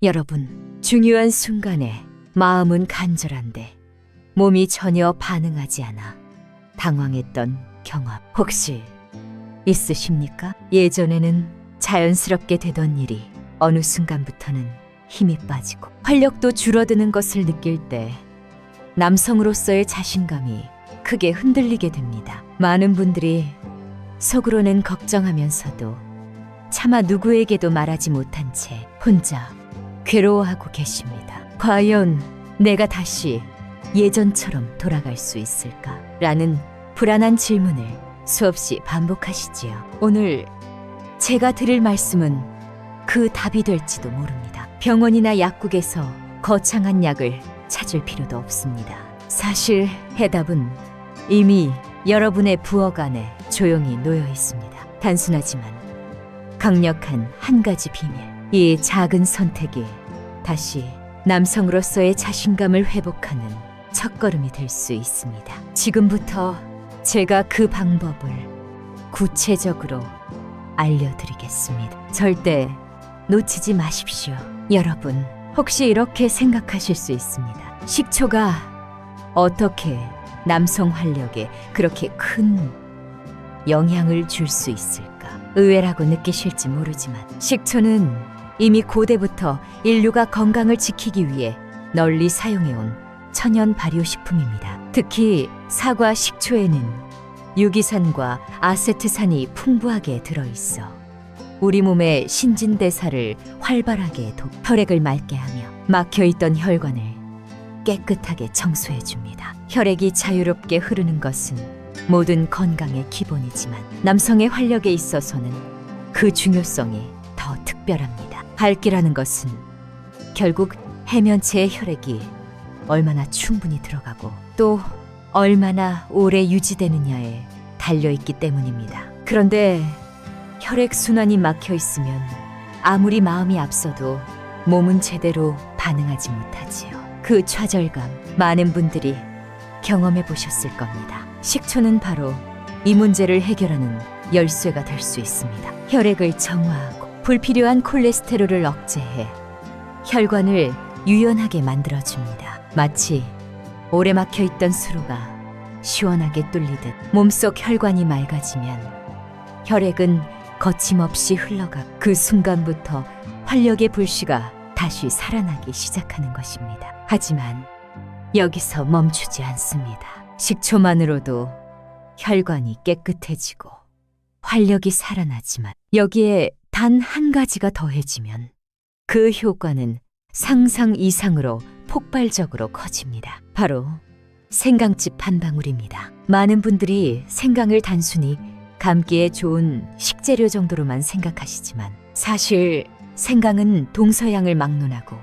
여러분, 중요한 순간에 마음은 간절한데 몸이 전혀 반응하지 않아 당황했던 경험 혹시 있으십니까? 예전에는 자연스럽게 되던 일이 어느 순간부터는 힘이 빠지고 활력도 줄어드는 것을 느낄 때 남성으로서의 자신감이 크게 흔들리게 됩니다. 많은 분들이 속으로는 걱정하면서도 차마 누구에게도 말하지 못한 채 혼자 괴로워하고 계십니다. 과연 내가 다시 예전처럼 돌아갈 수 있을까? 라는 불안한 질문을 수없이 반복하시지요. 오늘 제가 드릴 말씀은 그 답이 될지도 모릅니다. 병원이나 약국에서 거창한 약을 찾을 필요도 없습니다. 사실 해답은 이미 여러분의 부엌 안에 조용히 놓여 있습니다. 단순하지만 강력한 한 가지 비밀. 이 작은 선택이 다시 남성으로서의 자신감을 회복하는 첫걸음이 될 수 있습니다. 지금부터 제가 그 방법을 구체적으로 알려드리겠습니다. 절대 놓치지 마십시오. 여러분, 혹시 이렇게 생각하실 수 있습니다. 식초가 어떻게 남성 활력에 그렇게 큰 영향을 줄 수 있을까? 의외라고 느끼실지 모르지만 식초는 이미 고대부터 인류가 건강을 지키기 위해 널리 사용해온 천연 발효식품입니다. 특히 사과 식초에는 유기산과 아세트산이 풍부하게 들어있어 우리 몸의 신진대사를 활발하게 혈액을 맑게 하며 막혀있던 혈관을 깨끗하게 청소해줍니다. 혈액이 자유롭게 흐르는 것은 모든 건강의 기본이지만 남성의 활력에 있어서는 그 중요성이 더 특별합니다. 밝기라는 것은 결국 해면체의 혈액이 얼마나 충분히 들어가고 또 얼마나 오래 유지되느냐에 달려있기 때문입니다. 그런데 혈액 순환이 막혀 있으면 아무리 마음이 앞서도 몸은 제대로 반응하지 못하지요. 그 좌절감 많은 분들이 경험해 보셨을 겁니다. 식초는 바로 이 문제를 해결하는 열쇠가 될 수 있습니다. 혈액을 정화하고 불필요한 콜레스테롤을 억제해 혈관을 유연하게 만들어줍니다. 마치 오래 막혀있던 수로가 시원하게 뚫리듯 몸속 혈관이 맑아지면 혈액은 거침없이 흘러가 그 순간부터 활력의 불씨가 다시 살아나기 시작하는 것입니다. 하지만 여기서 멈추지 않습니다. 식초만으로도 혈관이 깨끗해지고 활력이 살아나지만 여기에 단 한 가지가 더해지면 그 효과는 상상 이상으로 폭발적으로 커집니다. 바로 생강즙 한 방울입니다. 많은 분들이 생강을 단순히 감기에 좋은 식재료 정도로만 생각하시지만 사실 생강은 동서양을 막론하고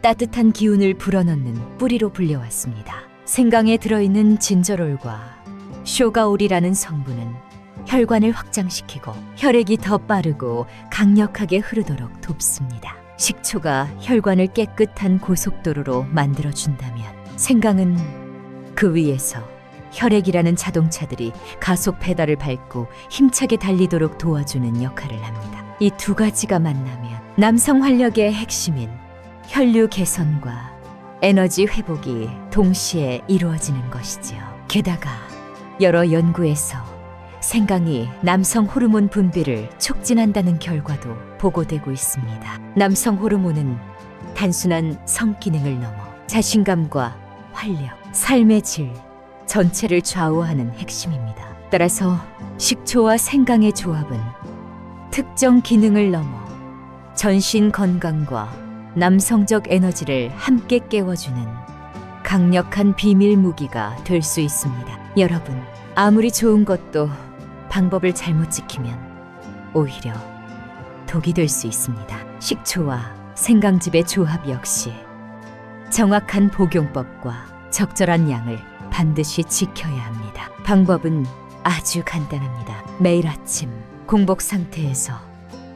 따뜻한 기운을 불어넣는 뿌리로 불려왔습니다. 생강에 들어있는 진저롤과 쇼가올이라는 성분은 혈관을 확장시키고 혈액이 더 빠르고 강력하게 흐르도록 돕습니다. 식초가 혈관을 깨끗한 고속도로로 만들어준다면 생강은 그 위에서 혈액이라는 자동차들이 가속 페달을 밟고 힘차게 달리도록 도와주는 역할을 합니다. 이 두 가지가 만나면 남성 활력의 핵심인 혈류 개선과 에너지 회복이 동시에 이루어지는 것이지요. 게다가 여러 연구에서 생강이 남성 호르몬 분비를 촉진한다는 결과도 보고되고 있습니다. 남성 호르몬은 단순한 성기능을 넘어 자신감과 활력, 삶의 질 전체를 좌우하는 핵심입니다. 따라서 식초와 생강의 조합은 특정 기능을 넘어 전신 건강과 남성적 에너지를 함께 깨워주는 강력한 비밀 무기가 될 수 있습니다. 여러분, 아무리 좋은 것도 방법을 잘못 지키면 오히려 독이 될 수 있습니다. 식초와 생강즙의 조합 역시 정확한 복용법과 적절한 양을 반드시 지켜야 합니다. 방법은 아주 간단합니다. 매일 아침 공복 상태에서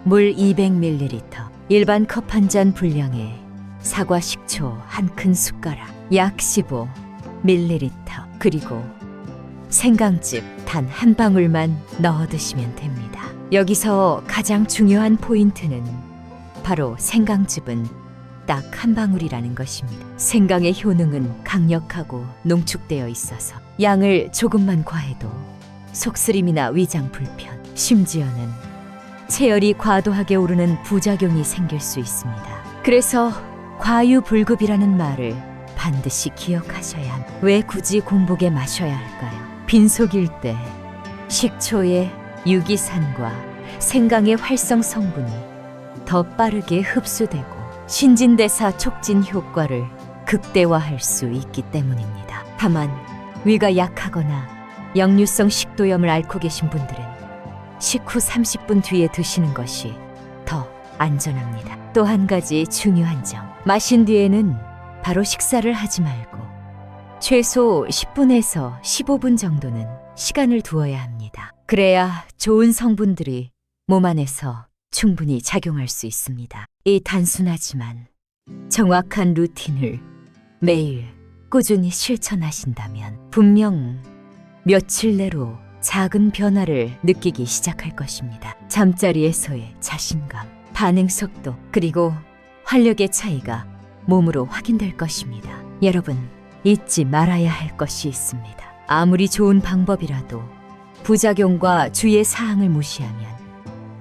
물 200ml, 일반 컵 한 잔 분량의 사과 식초 한 큰 숟가락, 약 15ml, 그리고 생강즙 단 한 방울만 넣어 드시면 됩니다. 여기서 가장 중요한 포인트는 바로 생강즙은 딱 한 방울이라는 것입니다. 생강의 효능은 강력하고 농축되어 있어서 양을 조금만 과해도 속쓰림이나 위장 불편, 심지어는 체열이 과도하게 오르는 부작용이 생길 수 있습니다. 그래서 과유불급이라는 말을 반드시 기억하셔야 합니다. 왜 굳이 공복에 마셔야 할까요? 빈속일 때 식초의 유기산과 생강의 활성 성분이 더 빠르게 흡수되고 신진대사 촉진 효과를 극대화할 수 있기 때문입니다. 다만 위가 약하거나 역류성 식도염을 앓고 계신 분들은 식후 30분 뒤에 드시는 것이 더 안전합니다. 또 한 가지 중요한 점, 마신 뒤에는 바로 식사를 하지 말고 최소 10분에서 15분 정도는 시간을 두어야 합니다. 그래야 좋은 성분들이 몸 안에서 충분히 작용할 수 있습니다. 이 단순하지만 정확한 루틴을 매일 꾸준히 실천하신다면 분명 며칠 내로 작은 변화를 느끼기 시작할 것입니다. 잠자리에서의 자신감, 반응 속도, 그리고 활력의 차이가 몸으로 확인될 것입니다. 여러분, 잊지 말아야 할 것이 있습니다. 아무리 좋은 방법이라도 부작용과 주의 사항을 무시하면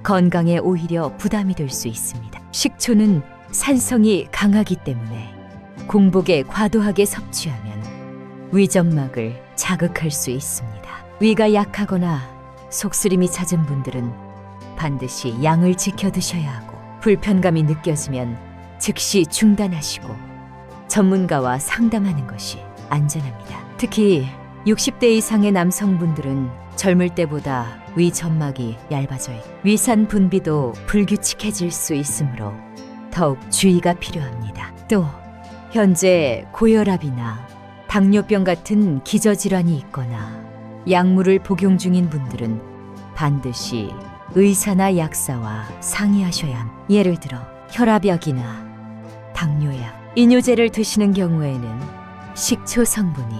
건강에 오히려 부담이 될 수 있습니다. 식초는 산성이 강하기 때문에 공복에 과도하게 섭취하면 위점막을 자극할 수 있습니다. 위가 약하거나 속쓰림이 잦은 분들은 반드시 양을 지켜 드셔야 하고, 불편감이 느껴지면 즉시 중단하시고 전문가와 상담하는 것이 안전합니다. 특히 60대 이상의 남성분들은 젊을 때보다 위 점막이 얇아져 있고 위산 분비도 불규칙해질 수 있으므로 더욱 주의가 필요합니다. 또 현재 고혈압이나 당뇨병 같은 기저질환이 있거나 약물을 복용 중인 분들은 반드시 의사나 약사와 상의하셔야 합니다. 예를 들어 혈압약이나 당뇨약, 이뇨제를 드시는 경우에는 식초 성분이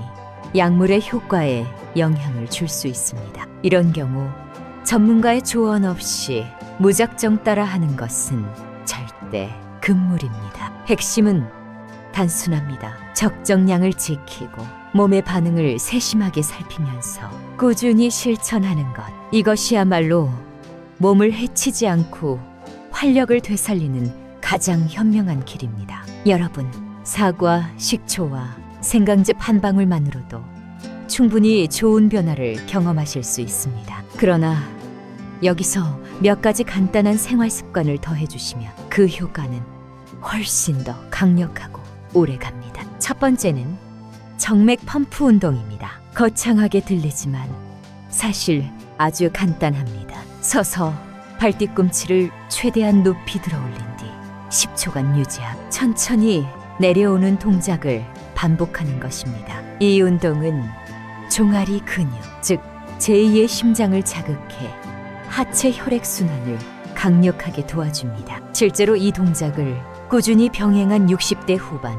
약물의 효과에 영향을 줄 수 있습니다. 이런 경우 전문가의 조언 없이 무작정 따라하는 것은 절대 금물입니다. 핵심은 단순합니다. 적정량을 지키고 몸의 반응을 세심하게 살피면서 꾸준히 실천하는 것. 이것이야말로 몸을 해치지 않고 활력을 되살리는 가장 현명한 길입니다. 여러분, 사과, 식초와 생강즙 한 방울만으로도 충분히 좋은 변화를 경험하실 수 있습니다. 그러나 여기서 몇 가지 간단한 생활 습관을 더해주시면 그 효과는 훨씬 더 강력하고 오래갑니다. 첫 번째는 정맥 펌프 운동입니다. 거창하게 들리지만 사실 아주 간단합니다. 서서 발 뒤꿈치를 최대한 높이 들어 올린 뒤 10초간 유지하고 천천히 내려오는 동작을 반복하는 것입니다. 이 운동은 종아리 근육, 즉 제2의 심장을 자극해 하체 혈액순환을 강력하게 도와줍니다. 실제로 이 동작을 꾸준히 병행한 60대 후반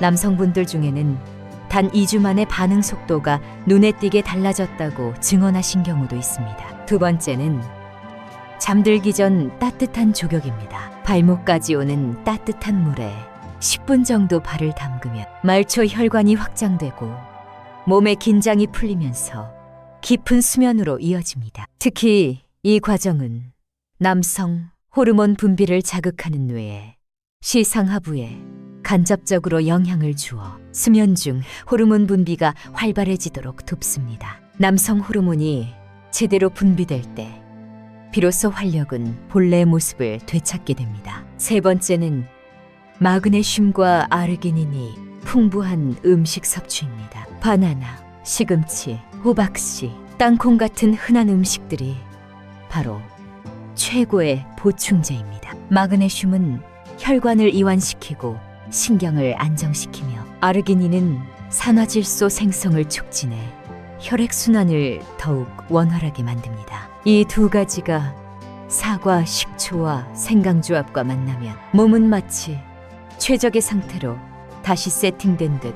남성분들 중에는 단 2주 만에 반응 속도가 눈에 띄게 달라졌다고 증언하신 경우도 있습니다. 두 번째는 잠들기 전 따뜻한 조격입니다. 발목까지 오는 따뜻한 물에 10분 정도 발을 담그면 말초 혈관이 확장되고 몸의 긴장이 풀리면서 깊은 수면으로 이어집니다. 특히 이 과정은 남성 호르몬 분비를 자극하는 외에 시상하부에 간접적으로 영향을 주어 수면 중 호르몬 분비가 활발해지도록 돕습니다. 남성 호르몬이 제대로 분비될 때 비로소 활력은 본래의 모습을 되찾게 됩니다. 세 번째는 마그네슘과 아르기닌이 풍부한 음식 섭취입니다. 바나나, 시금치, 호박씨, 땅콩 같은 흔한 음식들이 바로 최고의 보충제입니다. 마그네슘은 혈관을 이완시키고 신경을 안정시키며 아르기닌은 산화질소 생성을 촉진해 혈액순환을 더욱 원활하게 만듭니다. 이 두 가지가 사과, 식초와 생강 조합과 만나면 몸은 마치 최적의 상태로 다시 세팅된 듯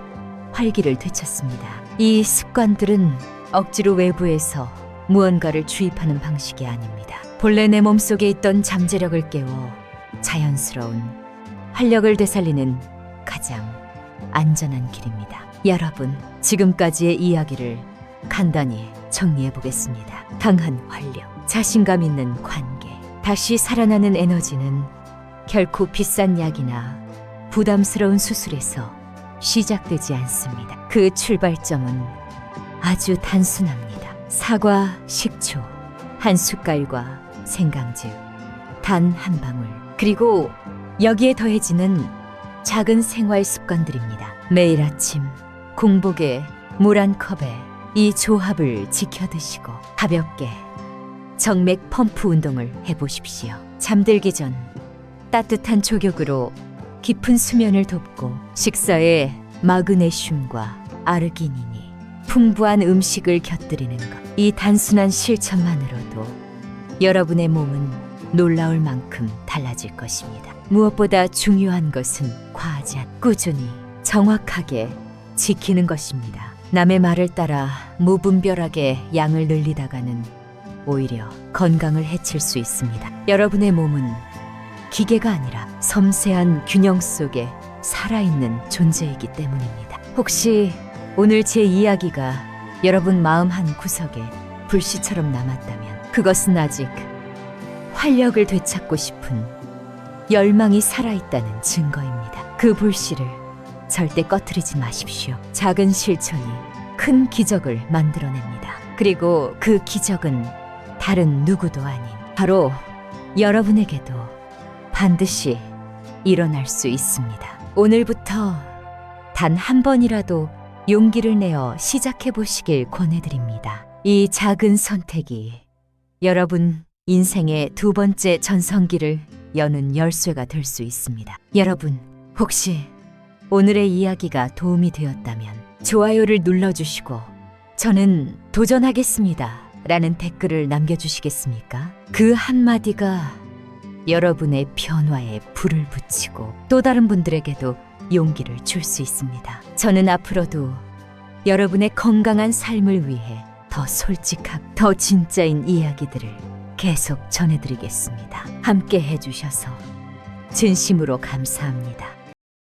활기를 되찾습니다. 이 습관들은 억지로 외부에서 무언가를 주입하는 방식이 아닙니다. 본래 내 몸속에 있던 잠재력을 깨워 자연스러운 활력을 되살리는 가장 안전한 길입니다. 여러분, 지금까지의 이야기를 간단히 정리해 보겠습니다. 강한 활력, 자신감 있는 관계, 다시 살아나는 에너지는 결코 비싼 약이나 부담스러운 수술에서 시작되지 않습니다. 그 출발점은 아주 단순합니다. 사과, 식초, 한 숟갈과 생강즙, 단 한 방울, 그리고 여기에 더해지는 작은 생활 습관들입니다. 매일 아침 공복에 물 한 컵에 이 조합을 지켜 드시고 가볍게 정맥 펌프 운동을 해보십시오. 잠들기 전 따뜻한 족욕으로 깊은 수면을 돕고 식사에 마그네슘과 아르기닌이 풍부한 음식을 곁들이는 것. 이 단순한 실천만으로도 여러분의 몸은 놀라울 만큼 달라질 것입니다. 무엇보다 중요한 것은 과하지 않고 꾸준히 정확하게 지키는 것입니다. 남의 말을 따라 무분별하게 양을 늘리다가는 오히려 건강을 해칠 수 있습니다. 여러분의 몸은 기계가 아니라 섬세한 균형 속에 살아있는 존재이기 때문입니다. 혹시 오늘 제 이야기가 여러분 마음 한 구석에 불씨처럼 남았다면 그것은 아직 활력을 되찾고 싶은 열망이 살아있다는 증거입니다. 그 불씨를 절대 꺼트리지 마십시오. 작은 실천이 큰 기적을 만들어냅니다. 그리고 그 기적은 다른 누구도 아닌 바로 여러분에게도 반드시 일어날 수 있습니다. 오늘부터 단 한 번이라도 용기를 내어 시작해 보시길 권해드립니다. 이 작은 선택이 여러분 인생의 두 번째 전성기를 여는 열쇠가 될 수 있습니다. 여러분, 혹시 오늘의 이야기가 도움이 되었다면 좋아요를 눌러주시고 저는 도전하겠습니다 라는 댓글을 남겨주시겠습니까? 그 한마디가 여러분의 변화에 불을 붙이고 또 다른 분들에게도 용기를 줄 수 있습니다. 저는 앞으로도 여러분의 건강한 삶을 위해 더 솔직하고 더 진짜인 이야기들을 계속 전해드리겠습니다. 함께 해주셔서 진심으로 감사합니다.